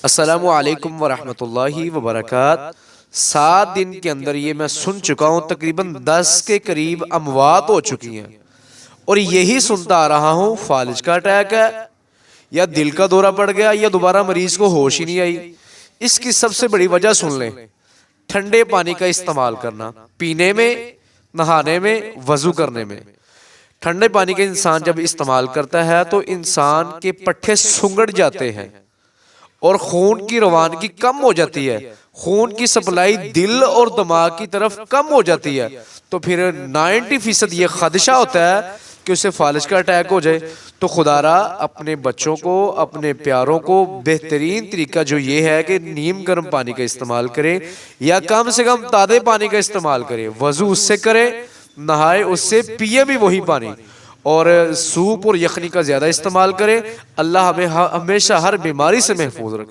السلام علیکم ورحمۃ اللہ وبرکاتہ۔ 7 دن کے اندر یہ میں سن چکا ہوں، تقریباً 10 کے قریب اموات ہو چکی ہیں، اور یہی سنتا آ رہا ہوں فالج کا اٹیک ہے یا دل کا دورہ پڑ گیا یا دوبارہ مریض کو ہوش ہی نہیں آئی۔ اس کی سب سے بڑی وجہ سن لیں، ٹھنڈے پانی کا استعمال کرنا، پینے میں، نہانے میں، وضو کرنے میں۔ ٹھنڈے پانی کا انسان جب استعمال کرتا ہے تو انسان کے پٹھے سنگڑ جاتے ہیں اور خون کی روانگی کم ہو جاتی ہے، خون کی سپلائی دل اور دماغ کی طرف کم ہو جاتی ہے، تو پھر 90% یہ خدشہ ہوتا ہے کہ اسے فالج کا اٹیک ہو جائے۔ تو خدا را اپنے بچوں کو، اپنے پیاروں کو بہترین طریقہ جو یہ ہے کہ نیم گرم پانی کا استعمال کریں، یا کم سے کم تازے پانی کا استعمال کریں، وضو اس سے کریں، نہائے اس سے، پیے بھی وہی پانی، اور سوپ اور یخنی کا زیادہ استعمال کریں۔ اللہ ہمیں ہمیشہ ہر بیماری سے محفوظ رکھے۔